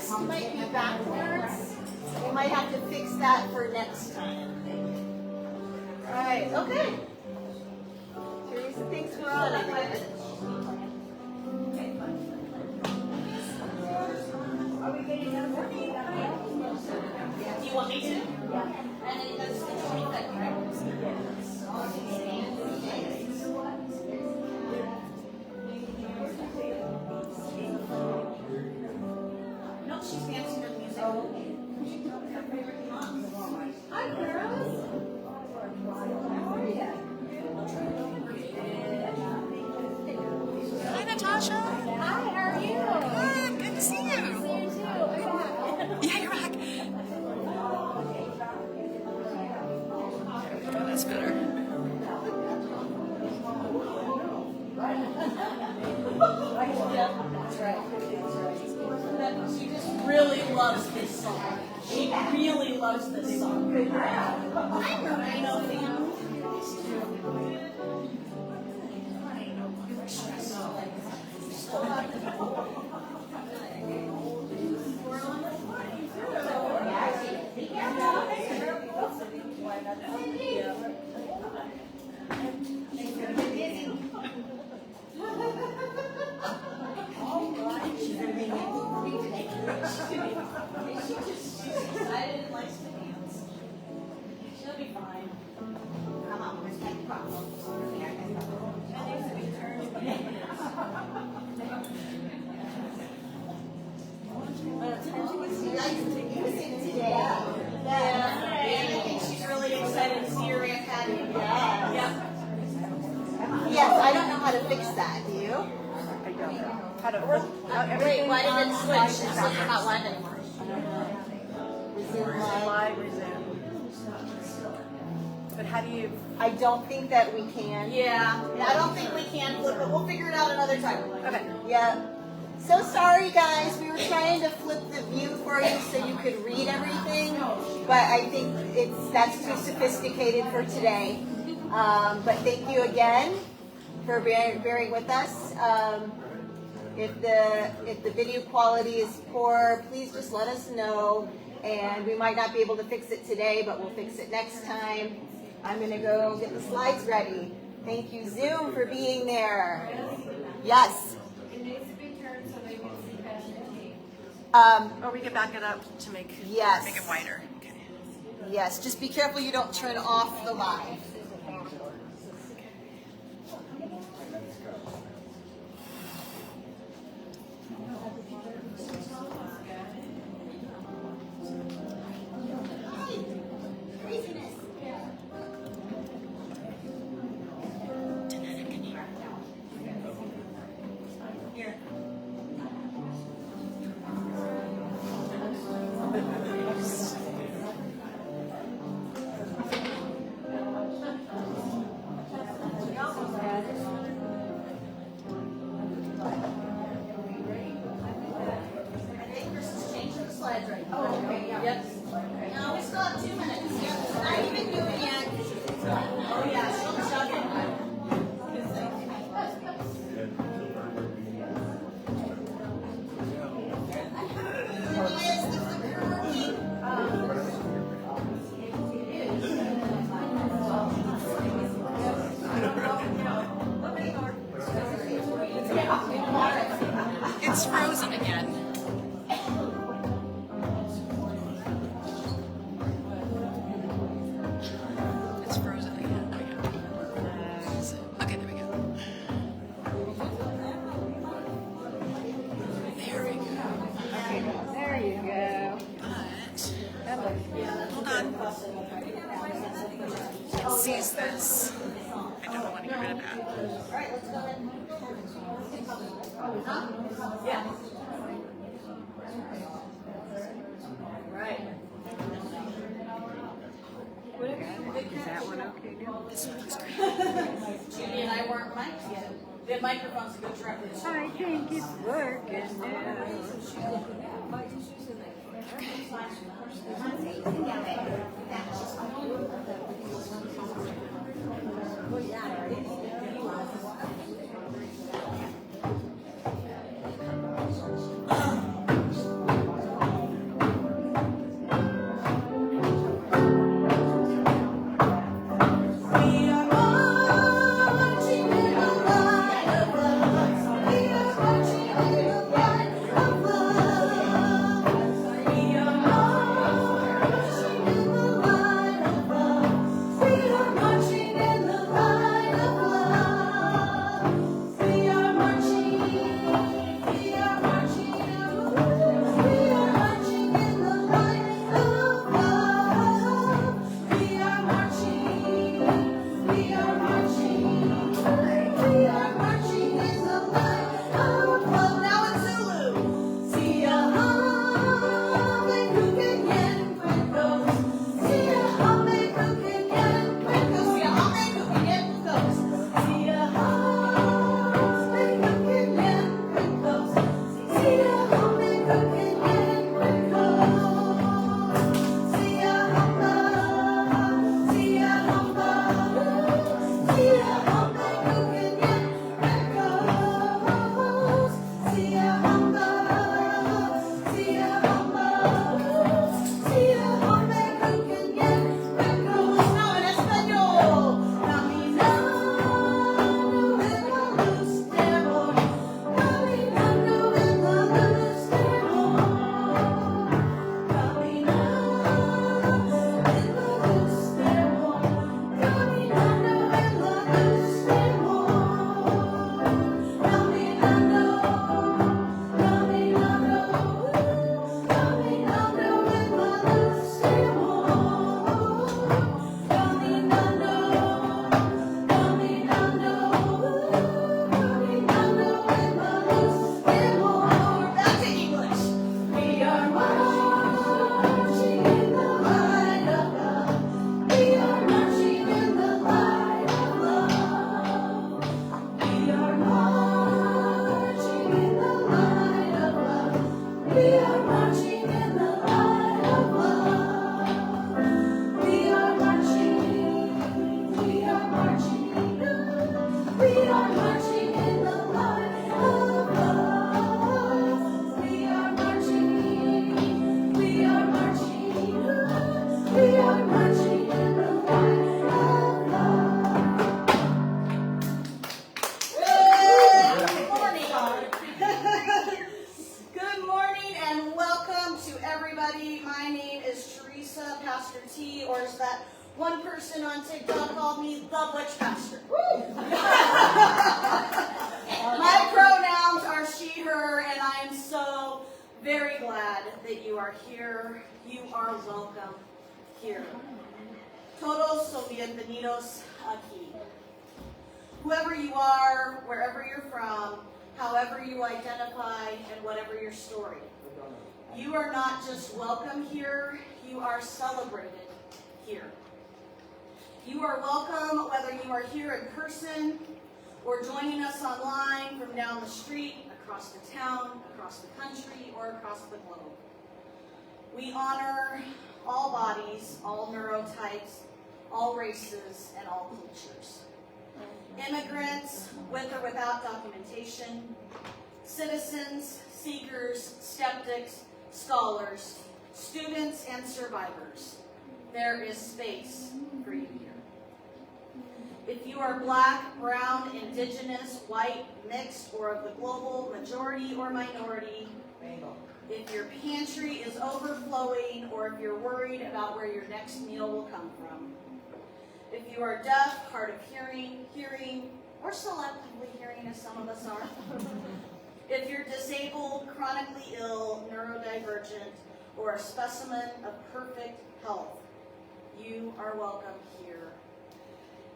text might be backwards. We might have to fix that for next time. Right, okay. Teresa, thanks for all of it. Are we getting another? Do you want me to? Yeah. And then that's the 25th, right? No, she's dancing with music. Hi, girls. How are you? Hi, Natasha. Hi, how are you? Good. Good to see you. See you too. Yeah, you're back. Oh, that's better. That's right. She just really loves this song. She really loves this song. I'm a Reno fan. I didn't like to dance. She'll be fine. Come on, let's take the problem. I think she's really excited to see your Aunt Patty. Yeah. Yes, I don't know how to fix that. Do you? I don't know. How to Wait, why did it switch? It's like not live anymore. live resume. But how do you? I don't think that we can. Yeah. I don't think we can flip it. We'll figure it out another time. Okay. Yeah. So sorry, guys. We were trying to flip the view for you so you could read everything, but I think that's too sophisticated for today. But thank you again for bearing with us. If the video quality is poor, please just let us know. And we might not be able to fix it today, but we'll fix it next time. I'm going to go get the slides ready. Thank you, Zoom, for being there. Yes. It needs to be turned so they can see past the tape. Or we can back it up to make Yes. make it wider. Okay. Yes, just be careful you don't turn off the live. No, we still have 2 minutes. We're not even doing yet. Oh yeah, she'll chug it. It's frozen again. It's frozen again. Okay, there we go. There we go. There you go. But, hold on. It sees this. I don't want to get rid of that. Alright, let's go ahead. Yeah. Right. Is that one okay? This one looks great. Judy and I weren't mic'd yet. The microphones go directly to I think it's working now. Pastor T, or as that one person on TikTok called me, the Butch Pastor. My pronouns are she, her, and I am so very glad that you are here. You are welcome here. Todos son bienvenidos aquí. Whoever you are, wherever you're from, however you identify, and whatever your story, you are not just welcome here, you are celebrated here. You are welcome whether you are here in person or joining us online from down the street, across the town, across the country, or across the globe. We honor all bodies, all neurotypes, all races, and all cultures. Immigrants, with or without documentation, citizens, seekers, skeptics, scholars, students, and survivors. There is space for you here. If you are black, brown, indigenous, white, mixed, or of the global majority or minority, if your pantry is overflowing, or if you're worried about where your next meal will come from, if you are deaf, hard of hearing, or selectively hearing as some of us are, if you're disabled, chronically ill, neurodivergent, or a specimen of perfect health, you are welcome here.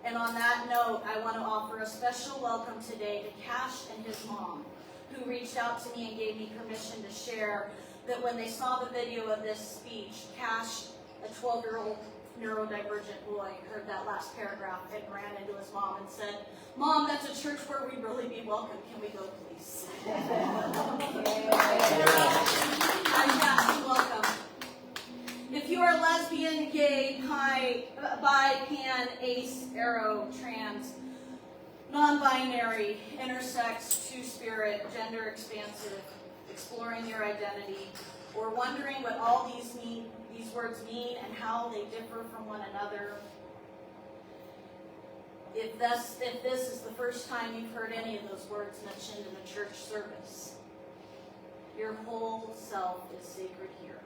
And on that note, I want to offer a special welcome today to Cash and his mom, who reached out to me and gave me permission to share that when they saw the video of this speech, Cash, a 12-year-old neurodivergent boy, heard that last paragraph and ran into his mom and said, "Mom, that's a church where we'd really be welcome. Can we go, please?" I'm Cash, welcome. If you are lesbian, gay, bi, pan, ace, aro, trans, non-binary, intersex, two-spirit, gender expansive, exploring your identity, or wondering what all these words mean and how they differ from one another, if this is the first time you've heard any of those words mentioned in a church service, your whole self is sacred here.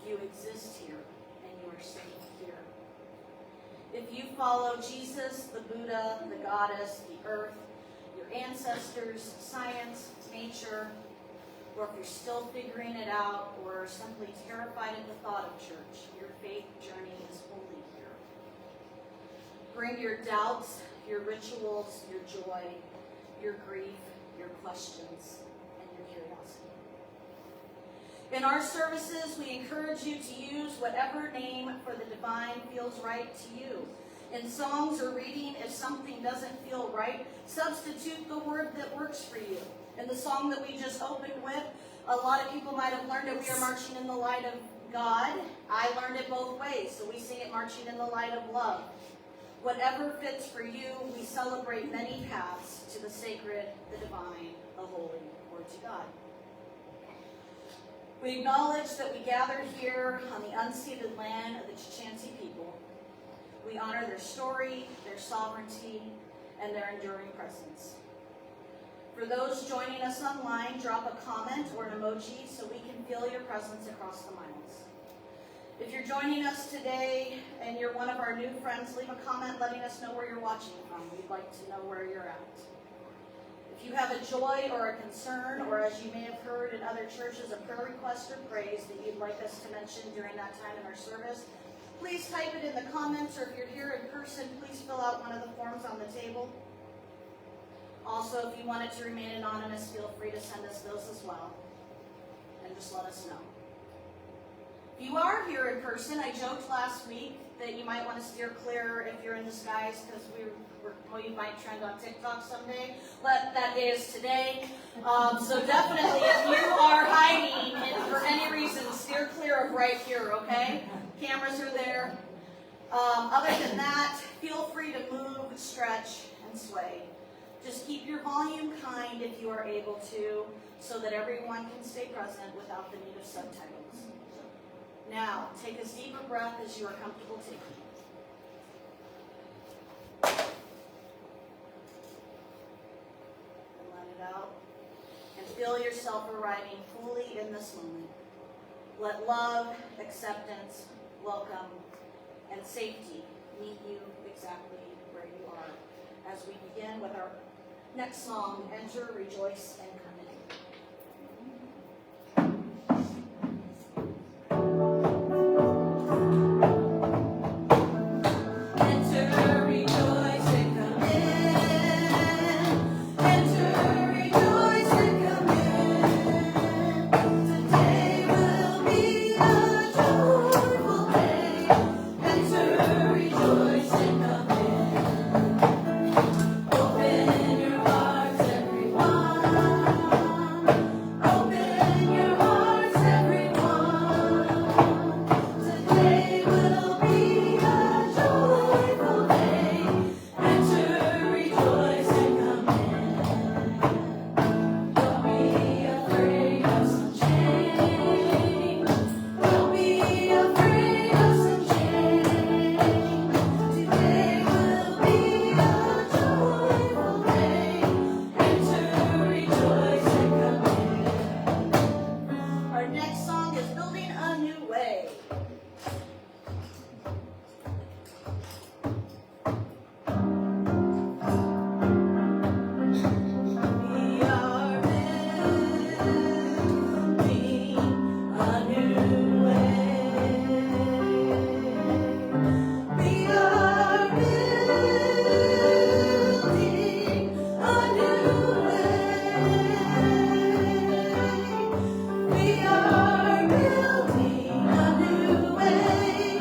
You exist here, and you are safe here. If you follow Jesus, the Buddha, the goddess, the earth, your ancestors, science, nature, or if you're still figuring it out or simply terrified at the thought of church, your faith journey is holy here. Bring your doubts, your rituals, your joy, your grief, your questions, and your curiosity. In our services, we encourage you to use whatever name for the divine feels right to you. In songs or reading, if something doesn't feel right, substitute the word that works for you. In the song that we just opened with, a lot of people might have learned it. We are marching in the light of God. I learned it both ways, so we sing it marching in the light of love. Whatever fits for you, we celebrate many paths to the sacred, the divine, the holy, or to God. We acknowledge that we gather here on the unceded land of the Chukchansi people. We honor their story, their sovereignty, and their enduring presence. For those joining us online, drop a comment or an emoji so we can feel your presence across the miles. If you're joining us today and you're one of our new friends, leave a comment letting us know where you're watching from. We'd like to know where you're at. If you have a joy or a concern, or as you may have heard in other churches, a prayer request or praise that you'd like us to mention during that time in our service, please type it in the comments, or if you're here in person, please fill out one of the forms on the table. Also, if you want it to remain anonymous, feel free to send us those as well, and just let us know. If you are here in person, I joked last week that you might want to steer clear if you're in disguise, because you might trend on TikTok someday. But that day is today. So definitely, if you are hiding and for any reason, steer clear of right here, okay? Cameras are there. Other than that, feel free to move, stretch, and sway. Just keep your volume kind if you are able to, so that everyone can stay present without the need of subtitles. Now, take as deep a breath as you are comfortable taking. And let it out. And feel yourself arriving fully in this moment. Let love, acceptance, welcome, and safety meet you exactly where you are as we begin with our next song, Enter, Rejoice, and Come In. Enter, rejoice, and come in. Enter, rejoice, and come in. Today will be a joyful day. Enter, rejoice, and come in. Open your hearts, everyone. Open your hearts, everyone. Today will be a joyful day. Enter, rejoice, and come in. Don't be afraid of some change. Don't be afraid of some change. Today will be a joyful day. Enter, rejoice, and come in. Our next song is Building a New Way. We are building a new way. We are building a new way. We are building a new way,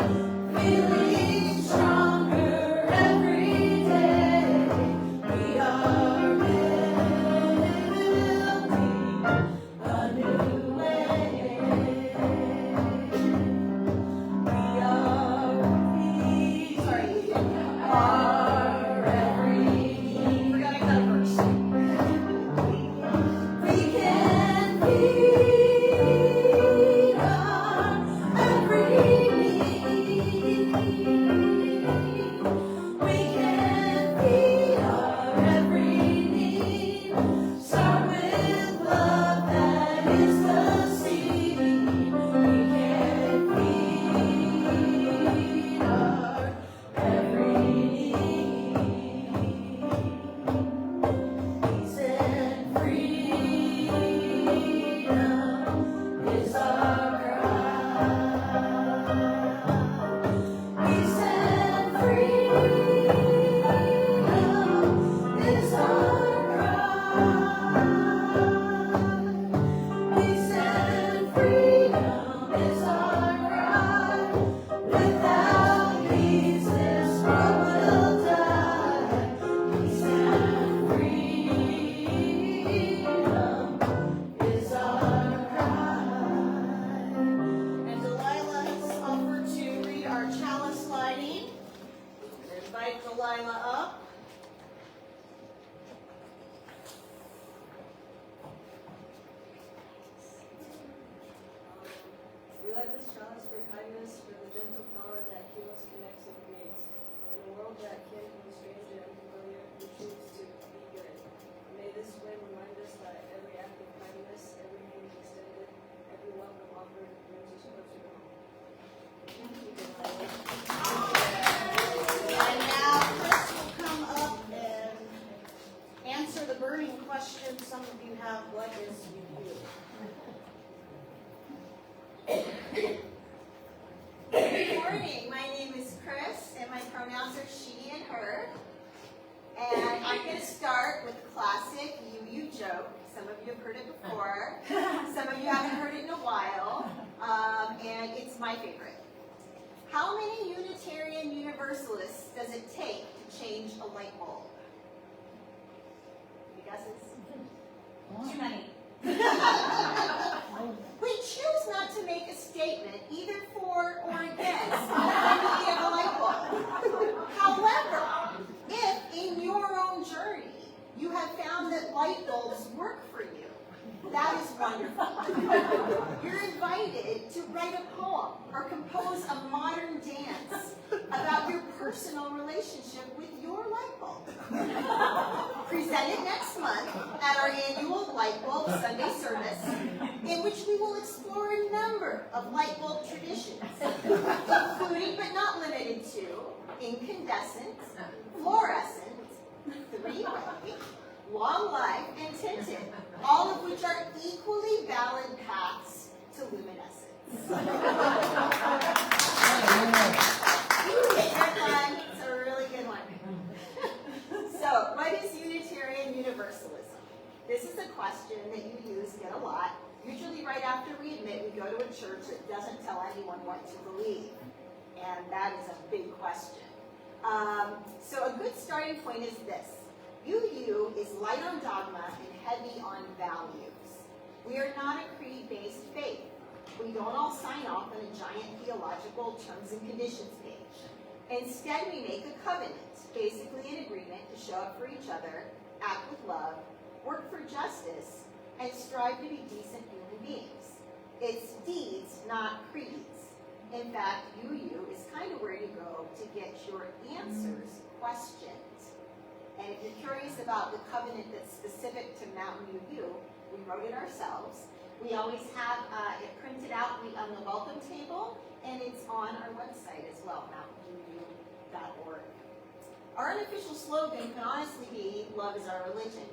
feeling stronger every day. We are building a new way. We are every need. We're gonna cut a verse. We can feed on every need. We can feed our every need. Start with love, that is the seed. We can feed our every need. Peace and freedom is our cry. Peace and freedom is our cry. Peace and freedom is our cry. Without peace, this world will die. Peace and freedom is our cry. And Delilah has offered to read our chalice lighting. Invite Delilah up. We light this chalice for kindness, for the gentle power that heals, connects, and creates. In a world that can be strange and unfamiliar, we choose to be good. May this flame remind us that every act of kindness, every hand extended, every welcome offered brings us closer to home. And now Chris will come up and answer the burning question some of you have: what is with you? Good morning. My name is Chris, and my pronouns are she and her. And I'm going to start with a classic you joke. Some of you have heard it before. Some of you haven't heard it in a while. And it's my favorite. How many Unitarian Universalists does it take to change a light bulb? Any guesses? Too many. We choose not to make a statement either for or against the idea of a light bulb. However, if in your own journey you have found that light bulbs work for you, That is wonderful. You're invited to write a poem or compose a modern dance about your personal relationship with your light bulb. Present it next month at our annual Light Bulb Sunday service, in which we will explore a number of light bulb traditions, including but not limited to incandescent, fluorescent, three-way, long life, and tinted, all of which are equally valid paths to luminescence. It's fun. It's a really good one. So, what is Unitarian Universalism? This is a question that you get a lot. Usually right after we admit, we go to a church that doesn't tell anyone what to believe. And that is a big question. So a good starting point is this. UU is light on dogma and heavy on values. We are not a creed-based faith. We don't all sign off on a giant theological terms and conditions page. Instead, we make a covenant, basically an agreement to show up for each other, act with love, work for justice, and strive to be decent human beings. It's deeds, not creeds. In fact, UU is kind of where you go to get your answers questioned. And if you're curious about the covenant that's specific to Mountain UU, we wrote it ourselves. We always have it printed out on the welcome table, and it's on our website as well, mountainuu.org. Our unofficial slogan can honestly be, love is our religion.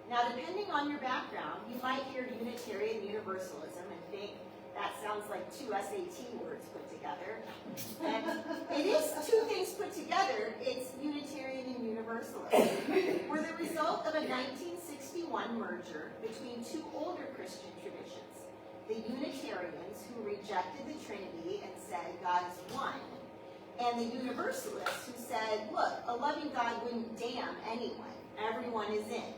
Now, depending on your background, you might hear Unitarian Universalism and think that sounds like two SAT words put together. And it is two things put together. It's Unitarian and Universalism. We're the result of a 1961 merger between two older Christian traditions. The Unitarians, who rejected the Trinity and said God is one, and the Universalists, who said, look, a loving God wouldn't damn anyone. Everyone is in.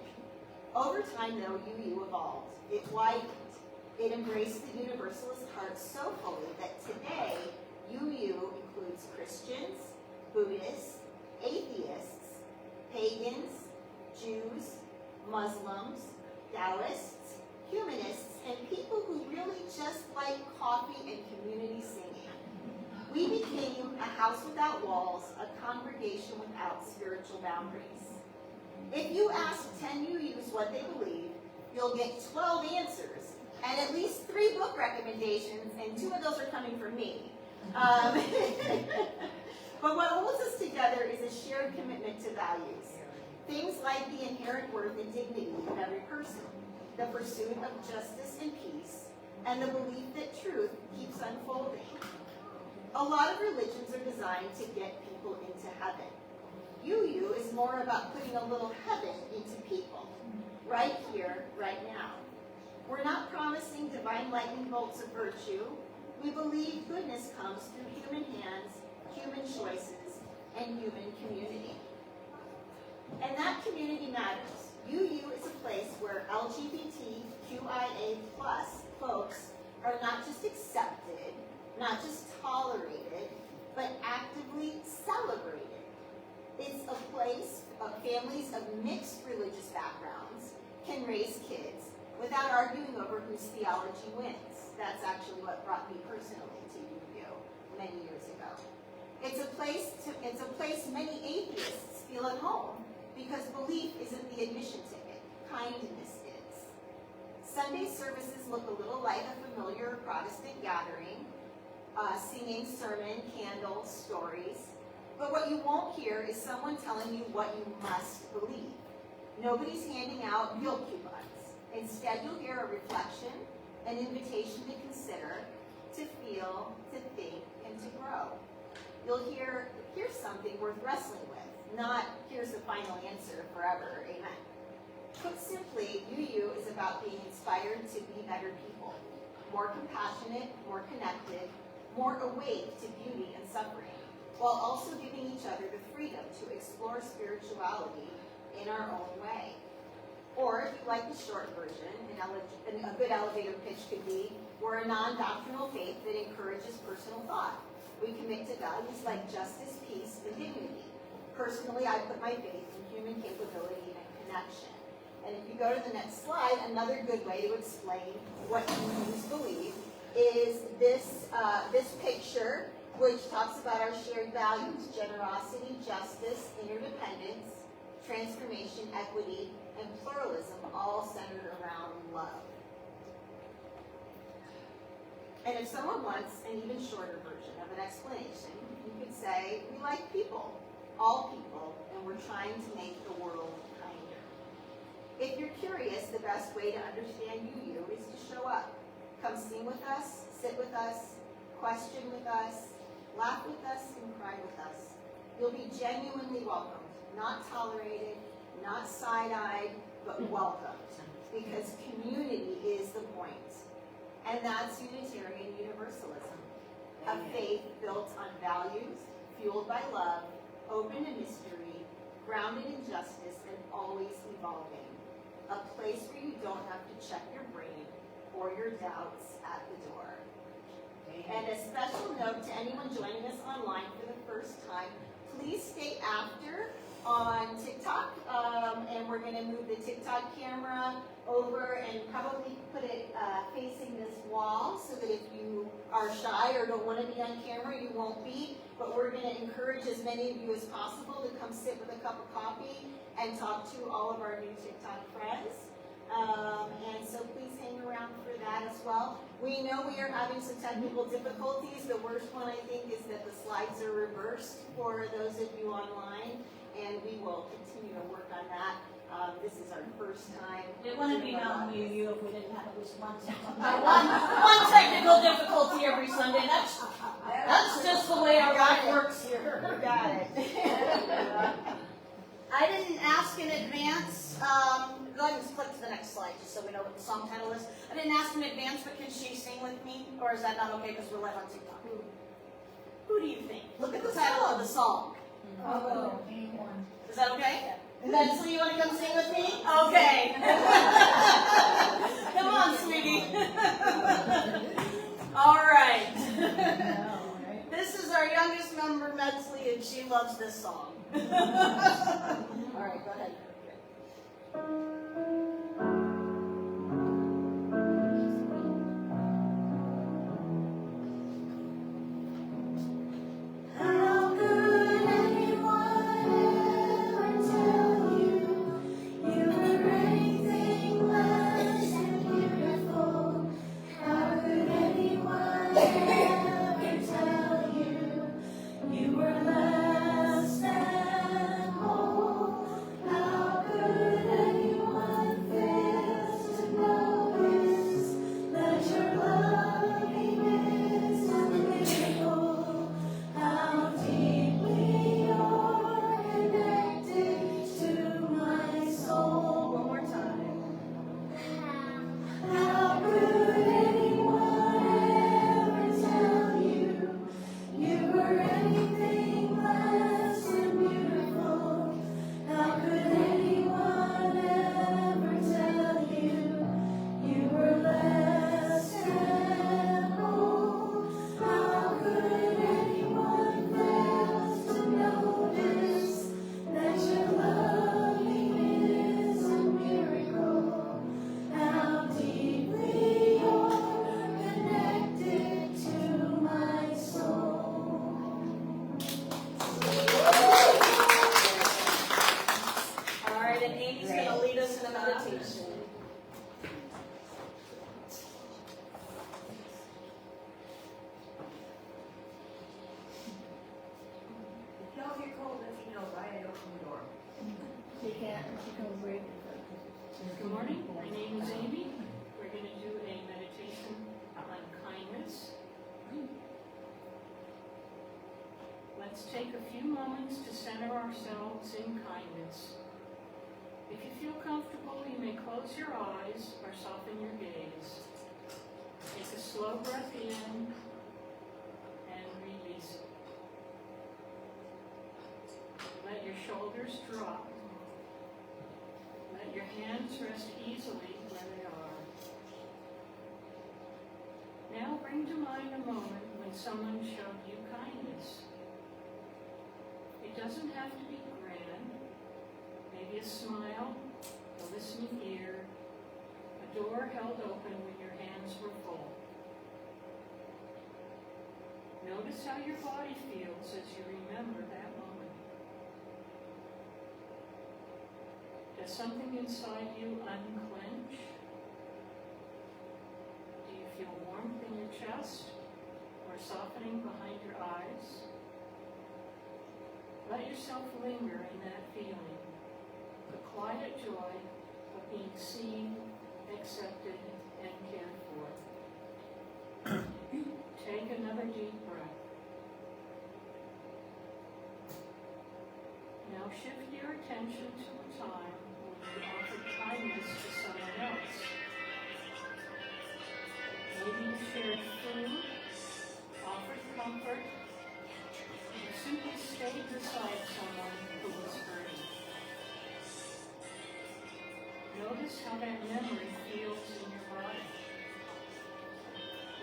Over time, though, UU evolved. It widened. It embraced the Universalist heart so fully that today, UU includes Christians, Buddhists, atheists, pagans, Jews, Muslims, Taoists, humanists, and people who really just like coffee and community singing. We became a house without walls, a congregation without spiritual boundaries. If you ask 10 UUs what they believe, you'll get 12 answers, and at least 3 book recommendations, and 2 of those are coming from me. But what holds us together is a shared commitment to values. Things like the inherent worth and dignity of every person, the pursuit of justice and peace, and the belief that truth keeps unfolding. A lot of religions are designed to get people into heaven. UU is more about putting a little heaven into people, right here, right now. We're not promising divine lightning bolts of virtue. We believe goodness comes through human hands, human choices, and human community. And that community matters. UU is a place where LGBTQIA+ folks are not just accepted, not just tolerated, but actively celebrated. It's a place of families of mixed religious backgrounds can raise kids without arguing over whose theology wins. That's actually what brought me personally to UU many years ago. It's a place many atheists feel at home because belief isn't the admission ticket. Kindness is. Sunday services look a little like a familiar Protestant gathering, singing sermon, candles, stories. But what you won't hear is someone telling you what you must believe. Nobody's handing out guilt coupons. Instead, you'll hear a reflection, an invitation to consider, to feel, to think, and to grow. You'll hear, here's something worth wrestling with, not here's the final answer forever, amen. Put simply, UU is about being inspired to be better people, more compassionate, more connected, more awake to beauty and suffering, while also giving each other the freedom to explore spirituality in our own way. Or, if you like the short version, a good elevator pitch could be, we're a non-doctrinal faith that encourages personal thought. We commit to values like justice, peace, and dignity. Personally, I put my faith in human capability and connection. And if you go to the next slide, another good way to explain what Hindus believe is this picture, which talks about our shared values: generosity, justice, interdependence, transformation, equity, and pluralism, all centered around love. And if someone wants an even shorter version of an explanation, you could say, we like people, all people, and we're trying to make the world kinder. If you're curious, the best way to understand you is to show up. Come sing with us, sit with us, question with us, laugh with us, and cry with us. You'll be genuinely welcomed, not tolerated, not side-eyed, but welcomed, because community is the point. And that's Unitarian Universalism, a faith built on values, fueled by love, open to mystery, grounded in justice, and always evolving. A place where you don't have to check your brain or your doubts at the door. And a special note to anyone joining us online for the first time, please stay after on TikTok, and we're going to move the TikTok camera over and probably put it facing this wall so that if you are shy or don't want to be on camera, you won't be. But we're going to encourage as many of you as possible to come sit with a cup of coffee and talk to all of our new TikTok friends. And so please hang around for that as well. We know we are having some technical difficulties. The worst one, I think, is that the slides are reversed for those of you online, and we will continue to work on that. This is our first time. It wouldn't be Mountain View if we didn't have at least one technical difficulty every Sunday. That's just the way our life works here. You got it. I didn't ask in advance. Go ahead and click to the next slide just so we know what the song title is. I didn't ask in advance, but can she sing with me? Or is that not okay because we're live on TikTok? Who do you think? Look at the title of the song. Is that okay? Eventually you want to come sing with me? Okay. Come on, sweetie. All right. This is our youngest member, Medsley, and she loves this song. All right, go ahead. How could anyone ever tell you you were anything less than beautiful? How could anyone ever tell you you were less than whole? How could anyone fail to notice that your loving is a miracle? How deeply you're connected to my soul. One more time. How could anyone ever tell you you were anything less than beautiful? How could anyone ever tell you you were less than whole? How could anyone fail to notice that your loving is a miracle? How deeply you're connected to my soul. All right, and Amy's going to lead us in a meditation. Don't get cold if you know why I open the door. Good morning, my name is Amy. We're going to do a meditation on kindness. Let's take a few moments to center ourselves in kindness. If you feel comfortable, you may close your eyes or soften your gaze. Take a slow breath in and release it. Let your shoulders drop. Let your hands rest easily where they are. Now bring to mind a moment when someone showed you kindness. It doesn't have to be grand. Maybe a smile, a listening ear, a door held open when your hands were full. Notice how your body feels as you remember that moment. Does something inside you unclench? Do you feel warmth in your chest or softening behind your eyes? Let yourself linger in that feeling, the quiet joy of being seen, accepted, and cared for. Take another deep breath. Now shift your attention to a time when you offered kindness to someone else. Maybe you shared food, offered comfort, or simply stayed beside someone who was hurting. Notice how that memory feels in your body.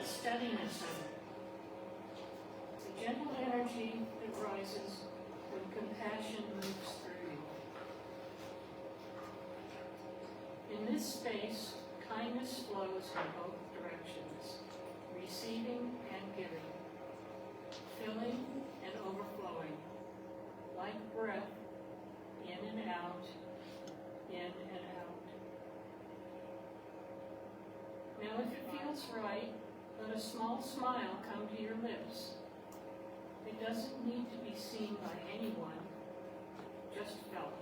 The steadiness of it. The gentle energy that rises when compassion moves through you. In this space, kindness flows in both directions, receiving and giving, filling and overflowing, like breath, in and out, in and out. Now, if it feels right, let a small smile come to your lips. It doesn't need to be seen by anyone, just felt.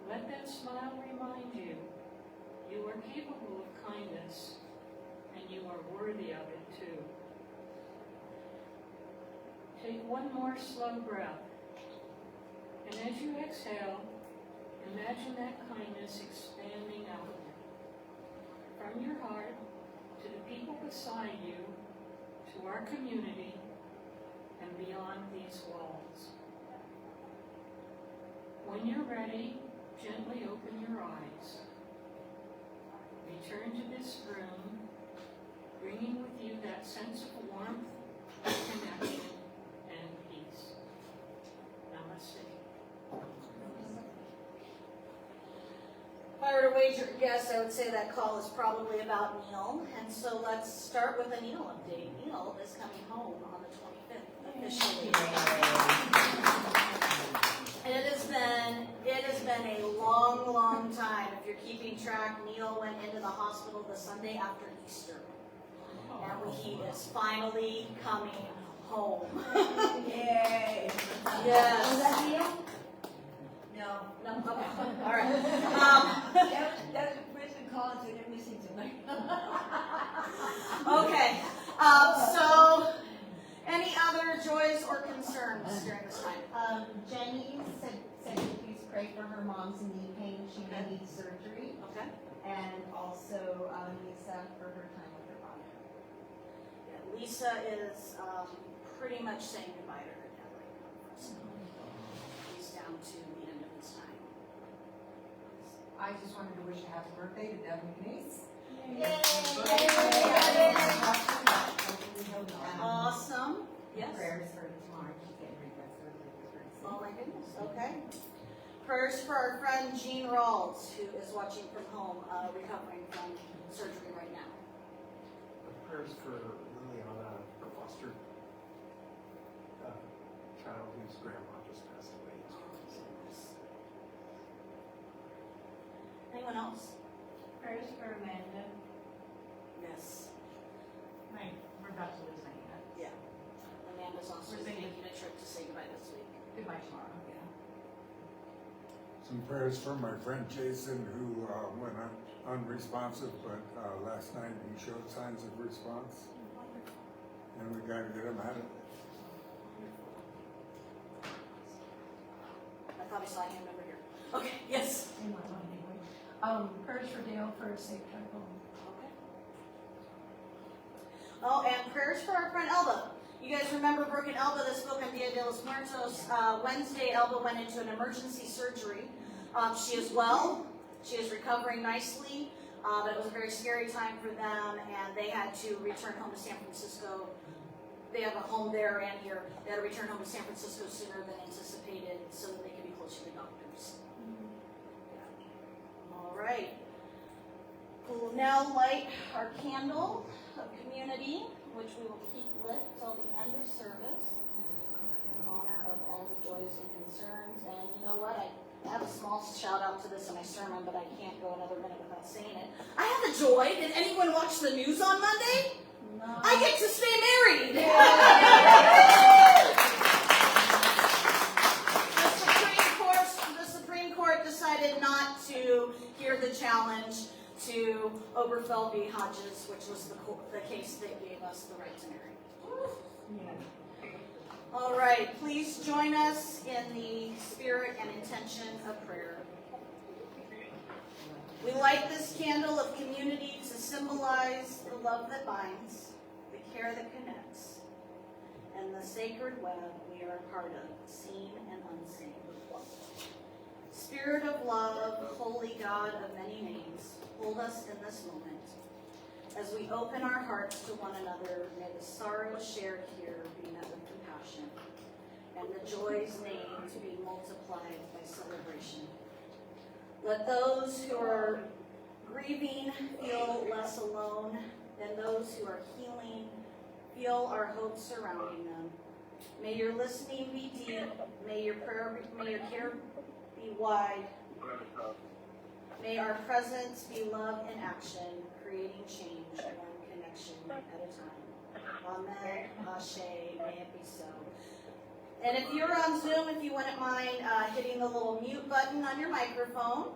Let that smile remind you, you are capable of kindness, and you are worthy of it too. Take one more slow breath, and as you exhale, imagine that kindness expanding outward, from your heart to the people beside you, to our community, and beyond these walls. When you're ready, gently open your eyes. Return to this room, bringing with you that sense of warmth, connection, and peace. Namaste. If I were to wager a guess, I would say that call is probably about Neil. And so let's start with a Neil update. Neil is coming home on the 25th officially. And it has been a long, long time. If you're keeping track, Neil went into the hospital the Sunday after Easter. And he is finally coming home. Yay! Yes. Was that Neil? No, okay, all right. That was a prison call, so they're missing tonight. Okay, so any other joys or concerns during this time? Jenny said please pray for her mom's knee pain. She may need surgery. Okay. And also Lisa for her time with her mom. Yeah, Lisa is pretty much saying goodbye to her dad right now. So he's down to the end of his time. I just wanted to wish a happy birthday to Devin Case. Awesome. Yes. Prayers for tomorrow. She's getting ready for surgery. Oh my goodness. Okay. Prayers for our friend Jean Rawls, who is watching from home, recovering from surgery right now. Prayers for Liliana, her foster child whose grandma just passed away. Anyone else? Prayers for Amanda. Yes. Right, we're about to lose Diana. Yeah. Amanda's also We're thinking- making a trip to say goodbye this week. Goodbye tomorrow, yeah. Some prayers for my friend Jason, who went unresponsive, but last night he showed signs of response, and we got to get him out of it. I thought I saw a hand over here. Okay, yes. Prayers for Dale for a safe drive home. Okay. Oh, and prayers for our friend Elba. You guys remember Brooke and Elba that spoke on Dia de los Muertos. Wednesday, Elba went into an emergency surgery. She is well. She is recovering nicely. But it was a very scary time for them, and they had to return home to San Francisco. They have a home there and here. They had to return home to San Francisco sooner than anticipated so that they could be closer to doctors. All right. We will now light our candle of community, which we will keep lit till the end of service in honor of all the joys and concerns. And you know what? I have a small shout out to this in my sermon, but I can't go another minute without saying it. I have the joy. Did anyone watch the news on Monday? No. I get to stay married. The Supreme Court decided not to hear the challenge to Oberfeld v. Hodges, which was the case that gave us the right to marry. All right, please join us in the spirit and intention of prayer. We light this candle of community to symbolize the love that binds, the care that connects, and the sacred web we are a part of, seen and unseen. Spirit of love, holy God of many names, hold us in this moment. As we open our hearts to one another, may the sorrow shared here be met with compassion, and the joys named to be multiplied by celebration. Let those who are grieving feel less alone, and those who are healing feel our hope surrounding them. May your listening be deep, may your care be wide. May our presence be love in action, creating change one connection at a time. Amen, Ashe, may it be so. And if you're on Zoom, if you wouldn't mind hitting the little mute button on your microphone.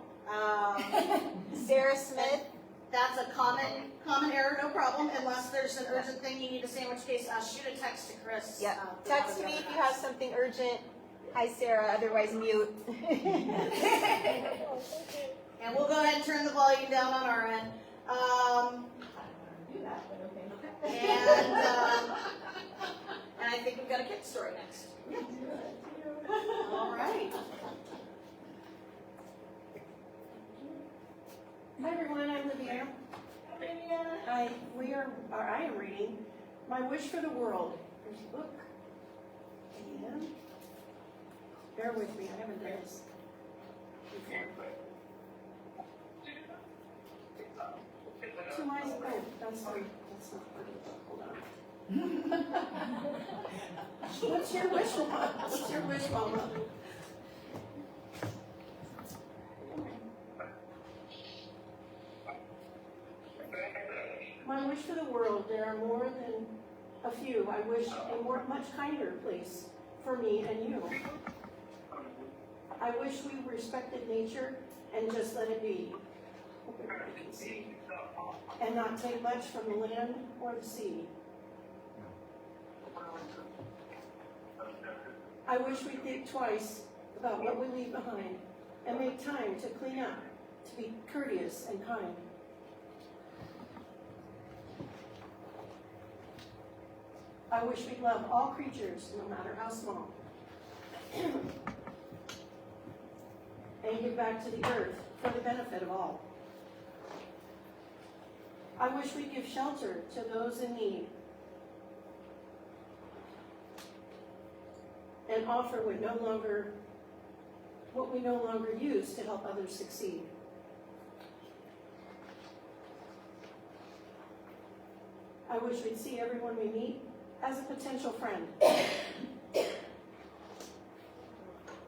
Sarah Smith. That's a common error, no problem, unless there's an urgent thing you need to say, in which case shoot a text to Chris. Yep. Text me if you have something urgent. Hi, Sarah. Otherwise, mute. And we'll go ahead and turn the volume down on our end. And I think we've got a kid story next. All right. Hi everyone, I'm Livia. I am reading My Wish for the World. There's a book. And bear with me, I haven't done this before. To my that's not part of the book. Hold on. What's your wish, Mama? What's your wish, Mama? My wish for the world, there are more than a few. I wish a much kinder place for me and you. I wish we respected nature and just let it be. Hope everybody can see. And not take much from the land or the sea. I wish we'd think twice about what we leave behind and make time to clean up, to be courteous and kind. I wish we'd love all creatures, no matter how small, and give back to the earth for the benefit of all. I wish we'd give shelter to those in need and offer what we no longer use to help others succeed. I wish we'd see everyone we meet as a potential friend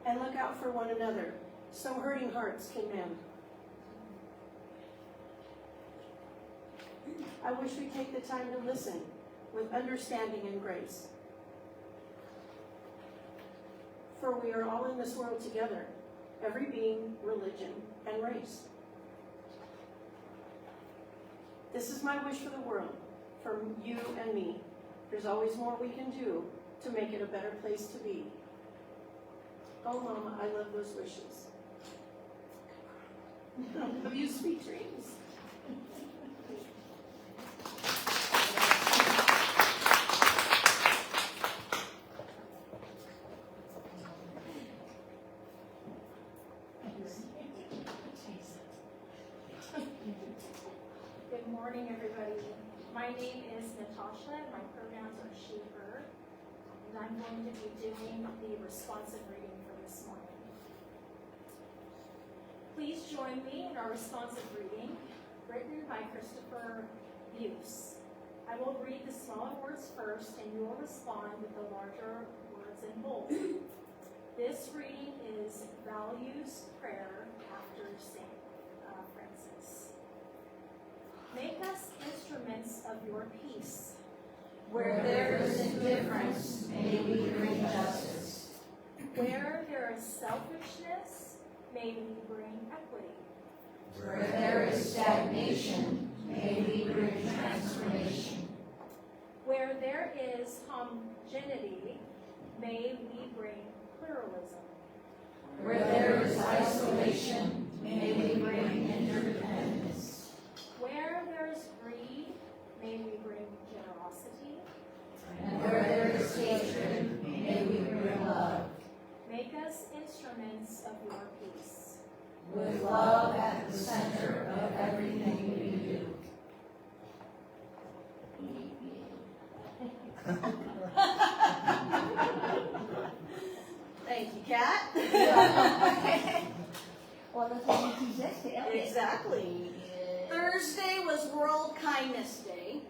and look out for one another so hurting hearts can mend. I wish we'd take the time to listen with understanding and grace. For we are all in this world together, every being, religion, and race. This is my wish for the world, for you and me. There's always more we can do to make it a better place to be. Oh, Mama, I love those wishes. Love you, sweet dreams. Good morning, everybody. My name is Natasha, and my pronouns are she, her, and I'm going to be doing the responsive reading for this morning. Please join me in our responsive reading, written by Christopher Buse. I will read the smaller words first, and you will respond with the larger words in bold. This reading is Values Prayer after St. Francis. Make us instruments of your peace. Where there is indifference, may we bring justice. Where there is selfishness, may we bring equity. Where there is stagnation, may we bring transformation. Where there is homogeneity, may we bring pluralism. Where there is isolation, may we bring interdependence. Where there is greed, may we bring generosity. And where there is hatred, may we bring love. Make us instruments of your peace. With love at the center of everything we do. Thank you, Kat. Well, that's what you suggest to Elliot. Exactly. Thursday was World Kindness Day,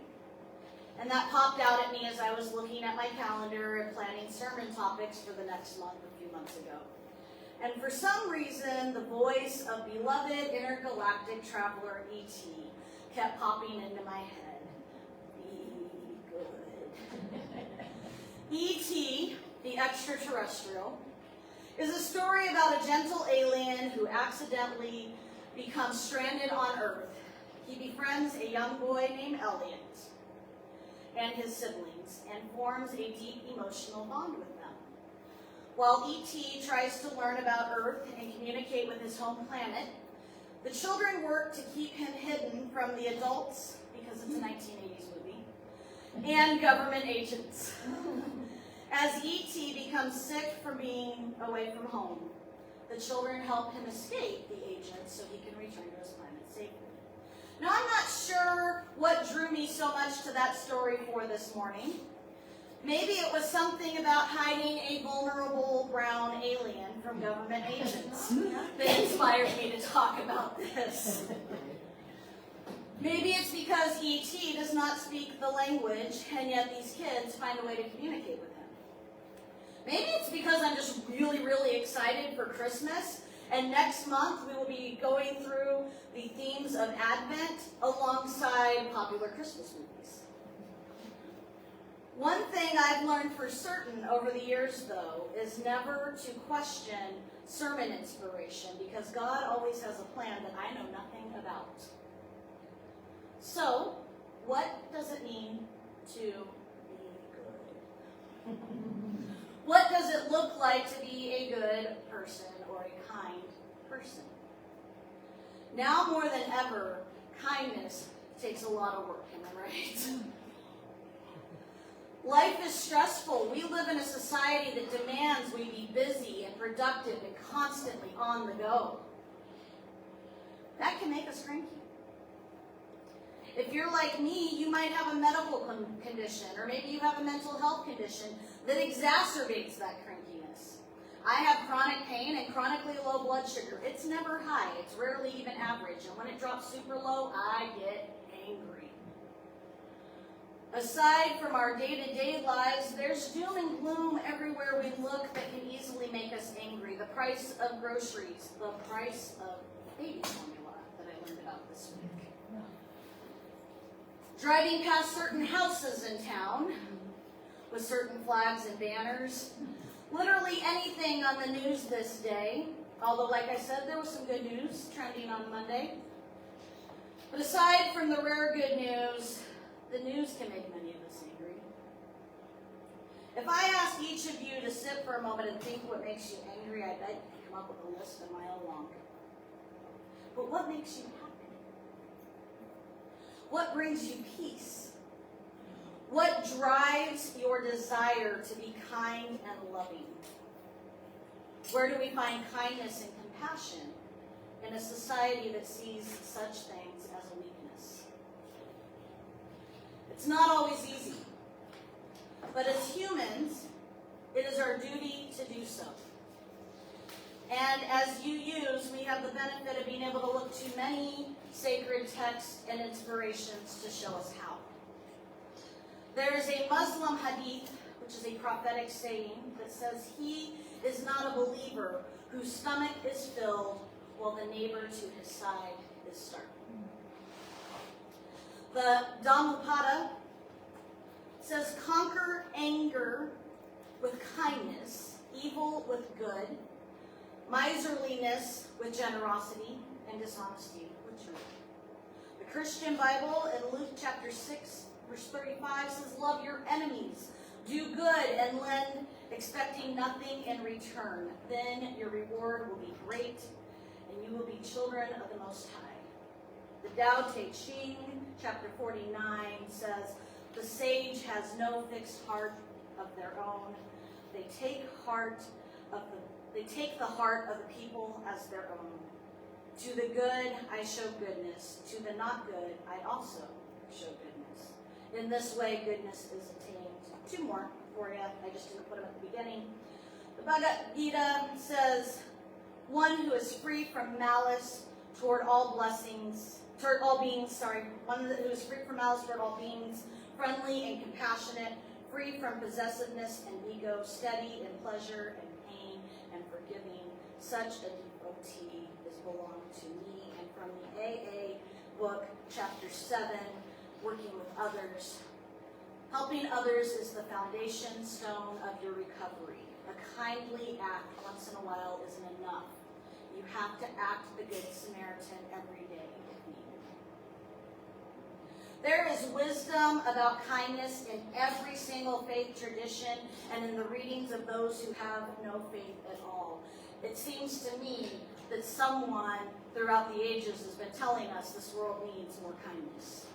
and that popped out at me as I was looking at my calendar and planning sermon topics for the next month a few months ago. And for some reason, the voice of beloved intergalactic traveler E.T. kept popping into my head. Be good. E.T., the extraterrestrial, is a story about a gentle alien who accidentally becomes stranded on Earth. He befriends a young boy named Elliot and his siblings and forms a deep emotional bond with them. While E.T. tries to learn about Earth and communicate with his home planet, the children work to keep him hidden from the adults, because it's a 1980s movie, and government agents. As E.T. becomes sick from being away from home, the children help him escape the agents so he can return to his planet safely. Now, I'm not sure what drew me so much to that story for this morning. Maybe it was something about hiding a vulnerable brown alien from government agents that inspired me to talk about this. Maybe it's because E.T. does not speak the language, and yet these kids find a way to communicate with him. Maybe it's because I'm just really, really excited for Christmas, and next month we will be going through the themes of Advent alongside popular Christmas movies. One thing I've learned for certain over the years, though, is never to question sermon inspiration, because God always has a plan that I know nothing about. So, what does it mean to be good? What does it look like to be a good person or a kind person? Now more than ever, kindness takes a lot of work, am I right? Life is stressful. We live in a society that demands we be busy and productive and constantly on the go. That can make us cranky. If you're like me, you might have a medical condition, or maybe you have a mental health condition that exacerbates that crankiness. I have chronic pain and chronically low blood sugar. It's never high. It's rarely even average. And when it drops super low, I get angry. Aside from our day-to-day lives, there's doom and gloom everywhere we look that can easily make us angry. The price of groceries, the price of baby formula that I learned about this week. Driving past certain houses in town with certain flags and banners. Literally anything on the news this day. Although, like I said, there was some good news trending on Monday. But aside from the rare good news, the news can make many of us angry. If I ask each of you to sit for a moment and think what makes you angry, I bet you can come up with a list a mile long. But what makes you happy? What brings you peace? What drives your desire to be kind and loving? Where do we find kindness and compassion in a society that sees such things as a weakness? It's not always easy, but as humans, it is our duty to do so. And as you use, we have the benefit of being able to look to many sacred texts and inspirations to show us how. There is a Muslim hadith, which is a prophetic saying, that says, "He is not a believer whose stomach is filled while the neighbor to his side is starving." The Dhammapada says, "Conquer anger with kindness, evil with good, miserliness with generosity, and dishonesty with truth." The Christian Bible in Luke chapter 6, verse 35 says, "Love your enemies, do good and lend, expecting nothing in return. Then your reward will be great, and you will be children of the Most High." The Tao Te Ching, chapter 49, says, "The sage has no fixed heart of their own. They take the heart of the people as their own. To the good I show goodness, to the not good I also show goodness. In this way goodness is attained." Two more for you. I just didn't put them at the beginning. The Bhagavad Gita says, "One who is free from malice toward all beings, friendly and compassionate, free from possessiveness and ego, steady in pleasure and pain, and forgiving. Such a devotee is belong to me." And from the AA book, chapter 7, Working with Others. Helping others is the foundation stone of your recovery. A kindly act once in a while isn't enough. You have to act the Good Samaritan every day if needed. There is wisdom about kindness in every single faith tradition and in the readings of those who have no faith at all. It seems to me that someone throughout the ages has been telling us this world needs more kindness.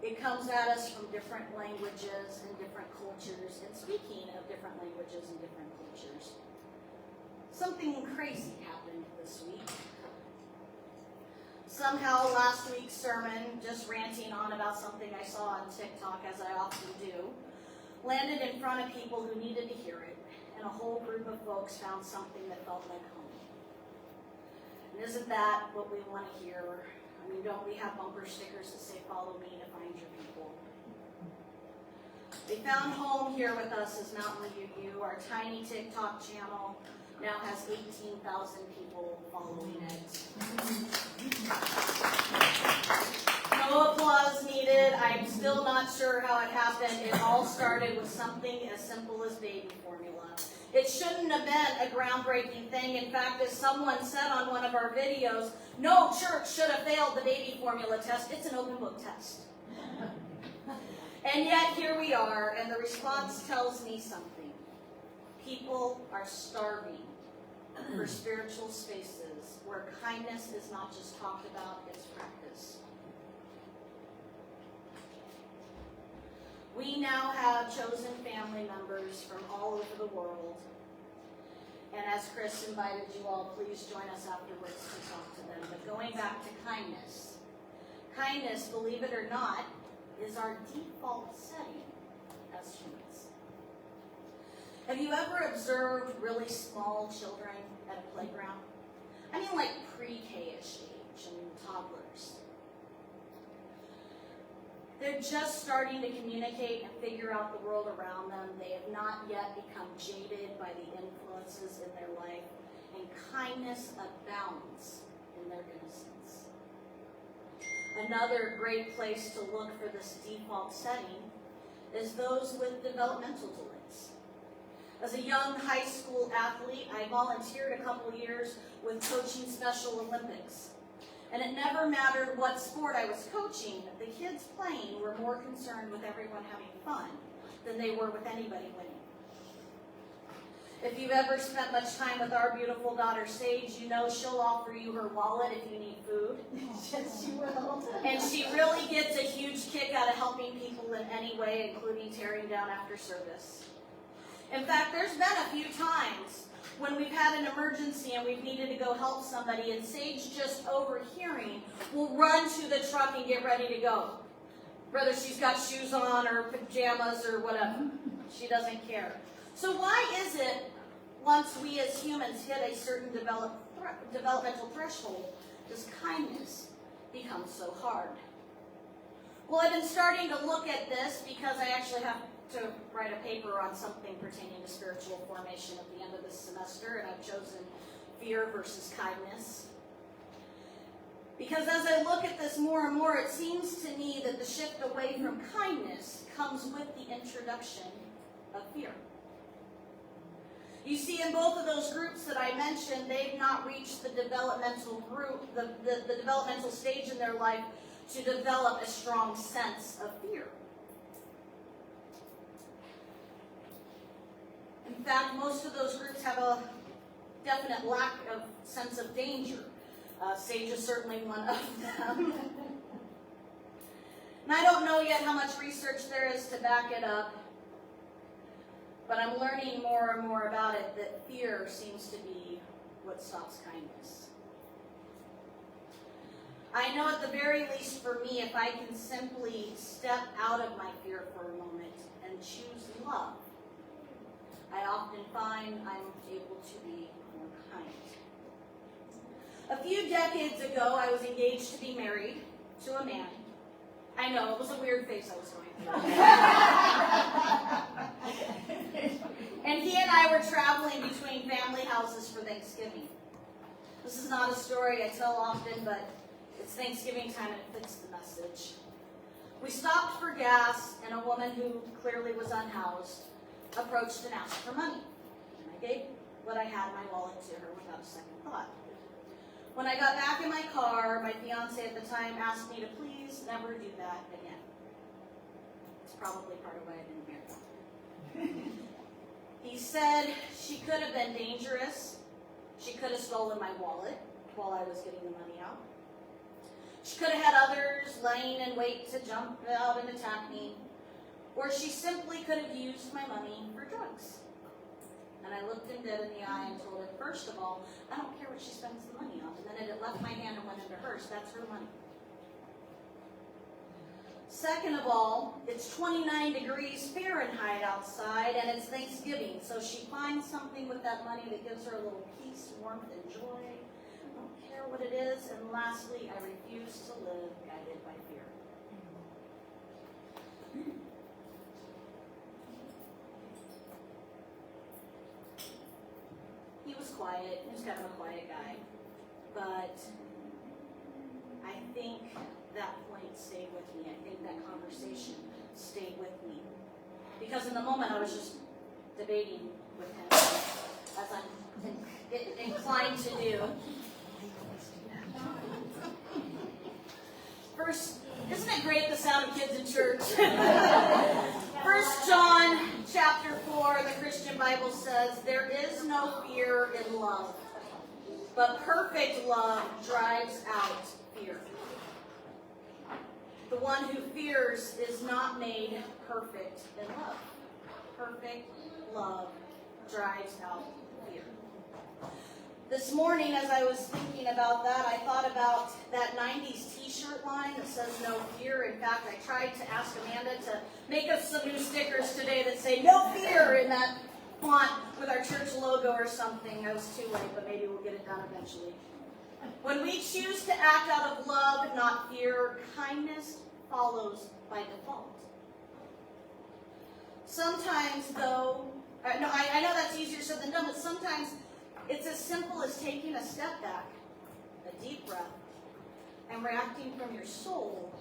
It comes at us from different languages and different cultures. And speaking of different languages and different cultures, something crazy happened this week. Somehow last week's sermon, just ranting on about something I saw on TikTok, as I often do, landed in front of people who needed to hear it, and a whole group of folks found something that felt like home. And isn't that what we want to hear? I mean, don't we have bumper stickers that say, "Follow me to find your people"? They found home here with us as Mountain View U. Our tiny TikTok channel now has 18,000 people following it. No applause needed. I'm still not sure how it happened. It all started with something as simple as baby formula. It shouldn't have been a groundbreaking thing. In fact, as someone said on one of our videos, no church should have failed the baby formula test. It's an open book test. And yet here we are, and the response tells me something. People are starving for spiritual spaces where kindness is not just talked about, it's practiced. We now have chosen family members from all over the world. And as Chris invited you all, please join us afterwards to talk to them. But going back to kindness. Kindness, believe it or not, is our default setting as humans. Have you ever observed really small children at a playground? I mean like pre-K-ish age and toddlers. They're just starting to communicate and figure out the world around them. They have not yet become jaded by the influences in their life, and kindness abounds in their innocence. Another great place to look for this default setting is those with developmental delays. As a young high school athlete, I volunteered a couple years with coaching Special Olympics. And it never mattered what sport I was coaching, the kids playing were more concerned with everyone having fun than they were with anybody winning. If you've ever spent much time with our beautiful daughter Sage, you know she'll offer you her wallet if you need food. Yes, she will. And she really gets a huge kick out of helping people in any way, including tearing down after service. In fact, there's been a few times when we've had an emergency and we've needed to go help somebody, and Sage, just overhearing, will run to the truck and get ready to go. Whether she's got shoes on or pajamas or whatever. She doesn't care. So why is it once we as humans hit a certain developmental threshold, does kindness become so hard? Well, I've been starting to look at this because I actually have to write a paper on something pertaining to spiritual formation at the end of this semester, and I've chosen fear versus kindness. Because as I look at this more and more, it seems to me that the shift away from kindness comes with the introduction of fear. You see, in both of those groups that I mentioned, they've not reached the developmental group, the developmental stage in their life to develop a strong sense of fear. In fact, most of those groups have a definite lack of sense of danger. Sage is certainly one of them. And I don't know yet how much research there is to back it up, but I'm learning more and more about it, that fear seems to be what stops kindness. I know at the very least for me, if I can simply step out of my fear for a moment and choose love, I often find I'm able to be more kind. A few decades ago, I was engaged to be married to a man. I know, it was a weird phase I was going through. And he and I were traveling between family houses for Thanksgiving. This is not a story I tell often, but it's Thanksgiving time and it fits the message. We stopped for gas, and a woman who clearly was unhoused approached and asked for money. And I gave what I had in my wallet to her without a second thought. When I got back in my car, my fiance at the time asked me to please never do that again. It's probably part of why I didn't marry him. He said she could have been dangerous. She could have stolen my wallet while I was getting the money out. She could have had others laying in wait to jump out and attack me. Or she simply could have used my money for drugs. And I looked him dead in the eye and told her, first of all, I don't care what she spends the money on. And then it left my hand and went into hers. That's her money. Second of all, it's 29 degrees Fahrenheit outside and it's Thanksgiving. So she finds something with that money that gives her a little peace, warmth, and joy. I don't care what it is. And lastly, I refuse to live guided by fear. He was quiet. He was kind of a quiet guy. But I think that point stayed with me. I think that conversation stayed with me. Because in the moment I was just debating with him, as I'm inclined to do. First, isn't it great the sound of kids in church? 1 John chapter 4, the Christian Bible says, there is no fear in love, but perfect love drives out fear. The one who fears is not made perfect in love. Perfect love drives out fear. This morning, as I was thinking about that, I thought about that 90s t-shirt line that says no fear. In fact, I tried to ask Amanda to make us some new stickers today that say no fear in that font with our church logo or something. I was too late, but maybe we'll get it done eventually. When we choose to act out of love, not fear, kindness follows by default. Sometimes, though, I know that's easier said than done, but sometimes it's as simple as taking a step back, a deep breath, and reacting from your soul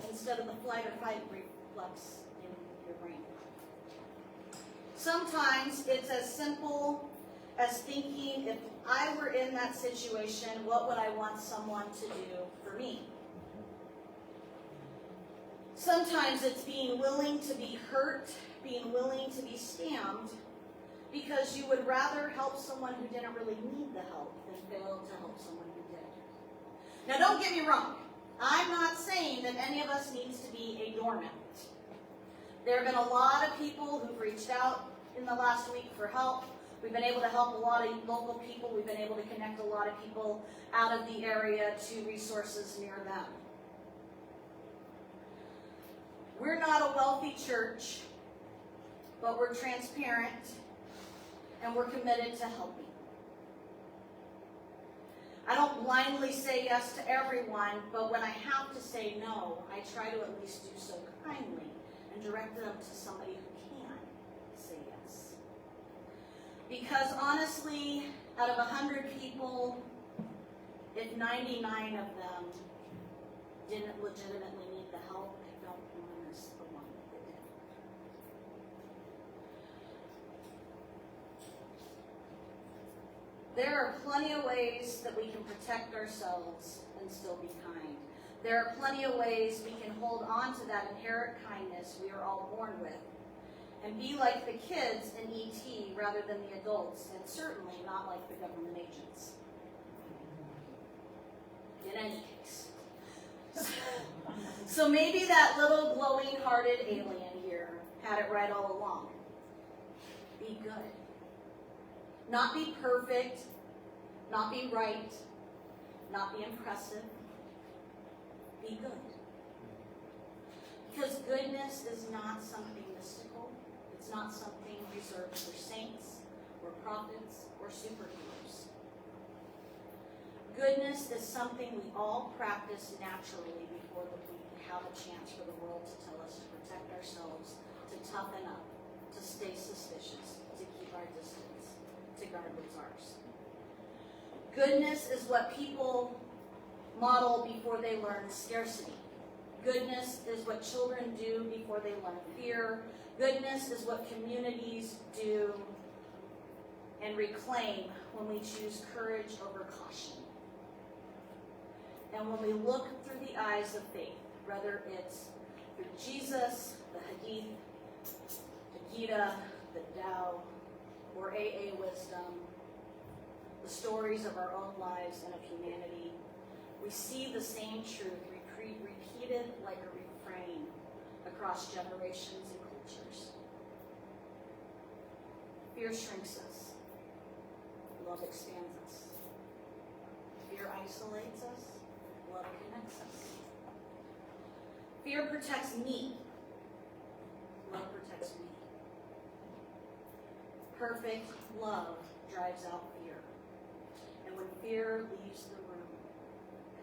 instead of the flight or fight reflex in your brain. Sometimes it's as simple as thinking, if I were in that situation, what would I want someone to do for me? Sometimes it's being willing to be hurt, being willing to be scammed, because you would rather help someone who didn't really need the help than fail to help someone who did. Now don't get me wrong. I'm not saying that any of us needs to be a doormat. There have been a lot of people who've reached out in the last week for help. We've been able to help a lot of local people. We've been able to connect a lot of people out of the area to resources near them. We're not a wealthy church. but we're transparent, and we're committed to helping. I don't blindly say yes to everyone, but when I have to say no, I try to at least do so kindly and direct them to somebody who can say yes. Because honestly, out of 100 people, if 99 of them didn't legitimately need the help, I don't want to miss the one that did. There are plenty of ways that we can protect ourselves and still be kind. There are plenty of ways we can hold on to that inherent kindness we are all born with and be like the kids in E.T. rather than the adults, and certainly not like the government agents. In any case. So maybe that little glowing-hearted alien here had it right all along. Be good. Not be perfect, not be right, not be impressive. Be good. Because goodness is not something mystical. It's not something reserved for saints or prophets or superheroes. Goodness is something we all practice naturally before we have a chance for the world to tell us to protect ourselves, to toughen up, to stay suspicious, to keep our distance, to guard what's ours. Goodness is what people model before they learn scarcity. Goodness is what children do before they learn fear. Goodness is what communities do and reclaim when we choose courage over caution. And when we look through the eyes of faith, whether it's through Jesus, the Hadith, the Gita, the Tao, or AA wisdom, the stories of our own lives and of humanity, we see the same truth repeated like a refrain across generations and cultures. Fear shrinks us. Love expands us. Fear isolates us. Love connects us. Fear protects me. Love protects me. Perfect love drives out fear. And when fear leaves the room,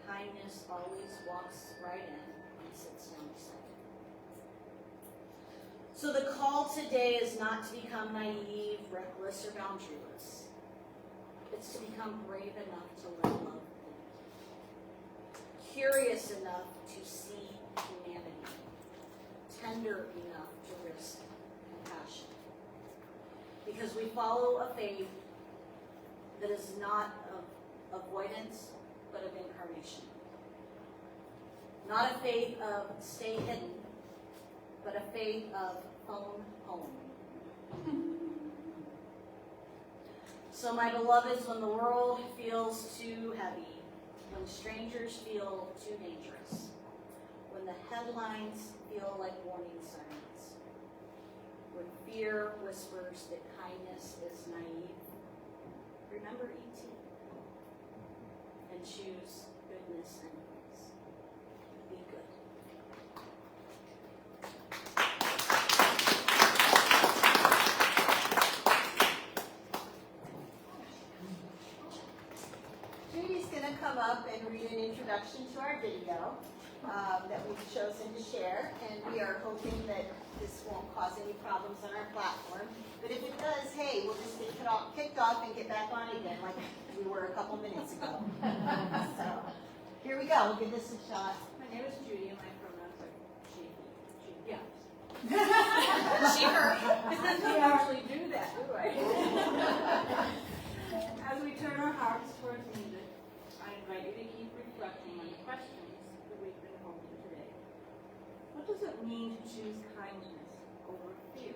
kindness always walks right in and sits down beside it. So the call today is not to become naive, reckless, or boundaryless. It's to become brave enough to let love lead. Curious enough to see humanity. Tender enough to risk compassion. Because we follow a faith that is not of avoidance, but of incarnation. Not a faith of stay hidden, but a faith of phone home. So my beloveds, when the world feels too heavy, when strangers feel too dangerous, when the headlines feel like warning sirens, when fear whispers that kindness is naive, remember E.T. and choose goodness and peace. Be good. Judy's going to come up and read an introduction to our video that we've chosen to share, and we are hoping that this won't cause any problems on our platform. But if it does, hey, we'll just get kicked off and get back on again like we were a couple minutes ago. So here we go. We'll give this a shot. My name is Judy, and my pronouns are she. Yeah. She, her. I don't actually do that, do I? As we turn our hearts towards music, I invite you to keep reflecting on the questions that we've been holding today. What does it mean to choose kindness over fear?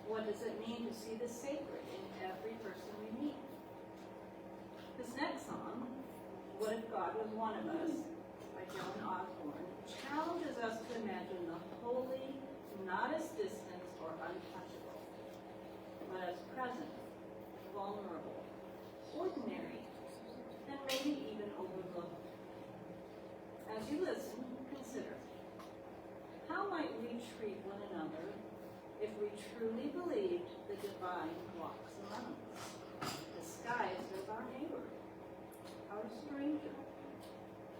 What does it mean to see the sacred in every person we meet? This next song, What If God Was One of Us, by Joan Osborne, challenges us to imagine the holy not as distant or untouchable, but as present, vulnerable, ordinary, and maybe even overlooked. As you listen, consider, how might we treat one another if we truly believed the divine walks among us. The skies is our neighbor, our stranger,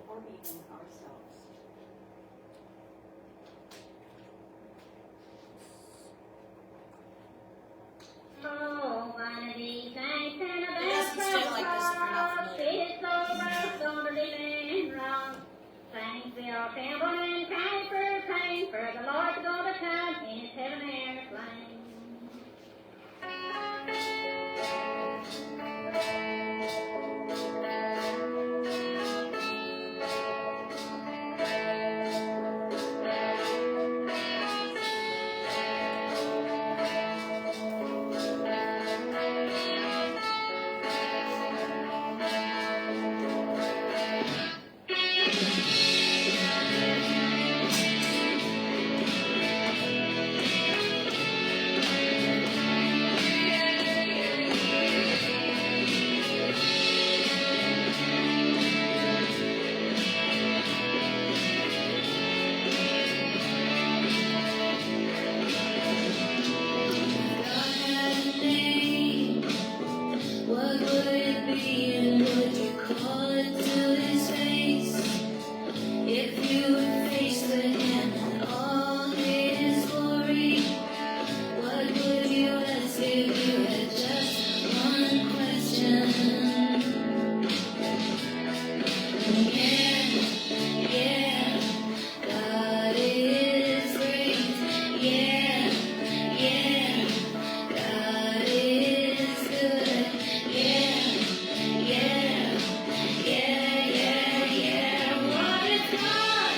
or even ourselves. Oh, one of these nights and a It doesn't stay like this if you're not familiar. it's over, gonna be in wrong. Thanks we are trembling, praying for the Lord's gonna come in his heaven airplane. What would it be and would you call it to his face? If you were faced with him and all his glory, what would you ask if you had just one question? Yeah, God is great. Yeah, God is good. Yeah, what is God?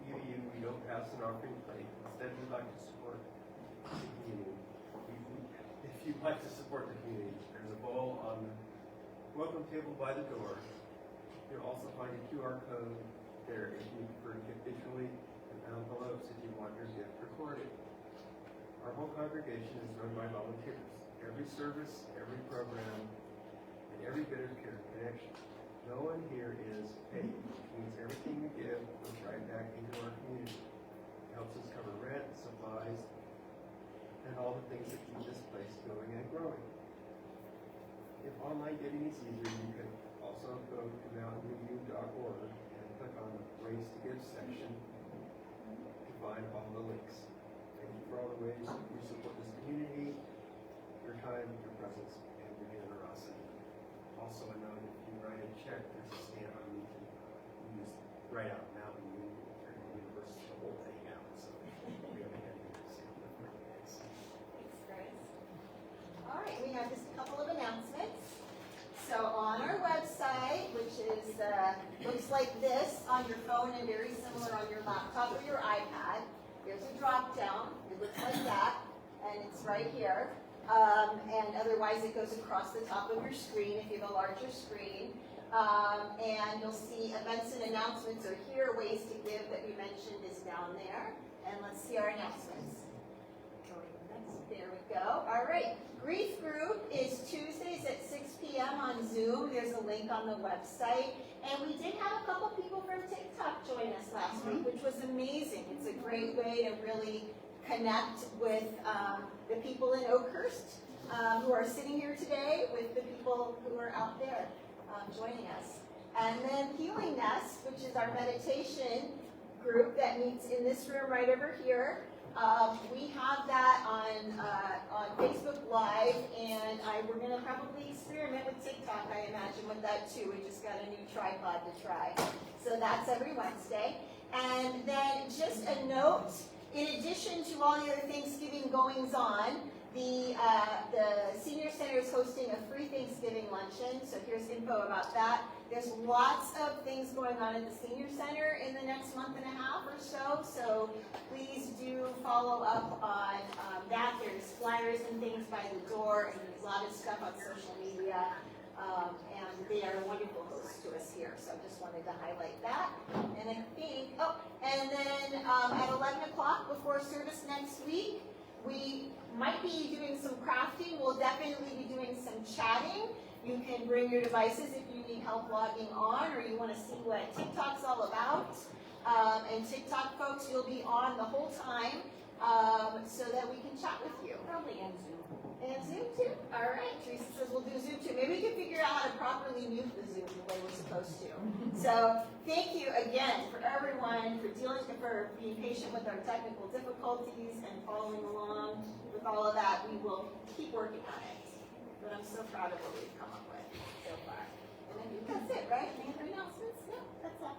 we don't pass an offering plate. Instead, we'd like to support the community. If you'd like to support the community, there's a bowl on the welcome table by the door. You'll also find a QR code there if you prefer to give digitally, and envelopes if you want your gift recorded. Our whole congregation is run by volunteers. Every service, every program, and every bit of care connection. No one here is paid, which means everything we give goes right back into our community. It helps us cover rent, supplies, and all the things that keep this place going and growing. If online giving is easier, you can also go to mountainview.org and click on the Ways to Give section to find all the links. Thank you for all the ways you support this community, your time, your presence, and your generosity. Also, I know that if you write a check, there's a stamp on you can use right out Mountain View or Universe, the whole thing out. So we have a handy stamp before you guys. Thanks, Grace. All right, we have just a couple of announcements. So on our website, which is looks like this on your phone and very similar on your laptop or your iPad, there's a drop down. It looks like that, and it's right here. And otherwise, it goes across the top of your screen if you have a larger screen. And you'll see events and announcements are here. Ways to Give that we mentioned is down there. And let's see our announcements. There we go. All right. Grief Group is Tuesdays at 6 p.m. on Zoom. There's a link on the website. And we did have a couple people from TikTok join us last week, which was amazing. It's a great way to really connect with the people in Oakhurst who are sitting here today with the people who are out there joining us. And then Healing Nest, which is our meditation group that meets in this room right over here. We have that on Facebook Live, and we're going to probably experiment with TikTok, I imagine, with that too. We just got a new tripod to try. So that's every Wednesday. And then just a note, in addition to all the other Thanksgiving goings on, the Senior Center is hosting a free Thanksgiving luncheon, so here's info about that. There's lots of things going on at the Senior Center in the next month and a half or so, so please do follow up on that. There's flyers and things by the door, and there's a lot of stuff on social media, and they are wonderful hosts to us here, so just wanted to highlight that. And I think, and then at 11 o'clock before service next week, we might be doing some crafting. We'll definitely be doing some chatting. You can bring your devices if you need help logging on or you want to see what TikTok's all about. And TikTok folks, you'll be on the whole time so that we can chat with you. Probably in Zoom. And Zoom too? All right, Teresa says we'll do Zoom too. Maybe we can figure out how to properly mute the Zoom the way we're supposed to. So thank you again for everyone for being patient with our technical difficulties and following along with all of that. We will keep working on it. But I'm so proud of what we've come up with so far. And I think that's it, right? Any other announcements? No, that's all.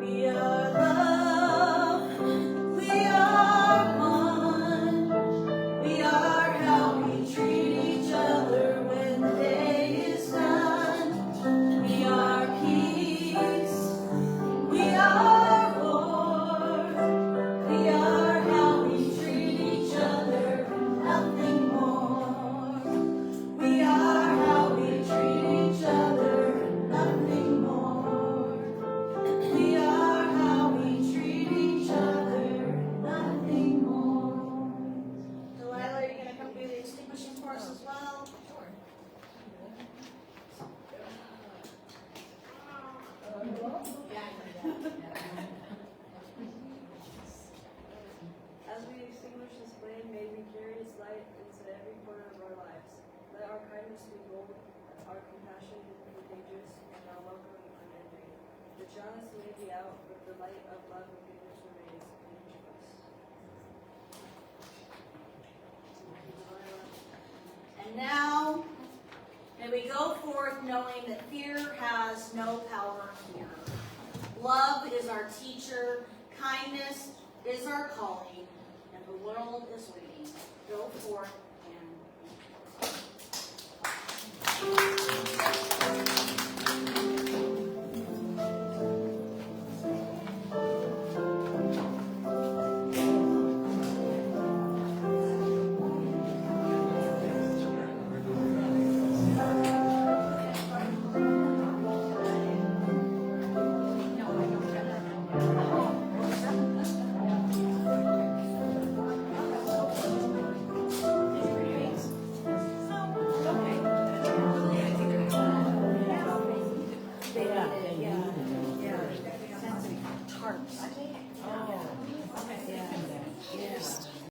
We are love, we are one, we are how we treat each other when the day is done. We are peace, we are war, we are how we treat each other and nothing more. We are how we treat each other and nothing more. We are how we treat each other, nothing more. Delilah, are you going to come do the extinguishing for us as well? Sure. As we extinguish this flame, may we carry its light into every corner of our lives. Let our kindness be bold, our compassion contagious, and our welcome unending. The chalice may be out, but the light of love and goodness remains in each of us. And now, in May we go forth knowing that fear has no power here. Love is our teacher, kindness is our calling, and the world is waiting. Go forth and be.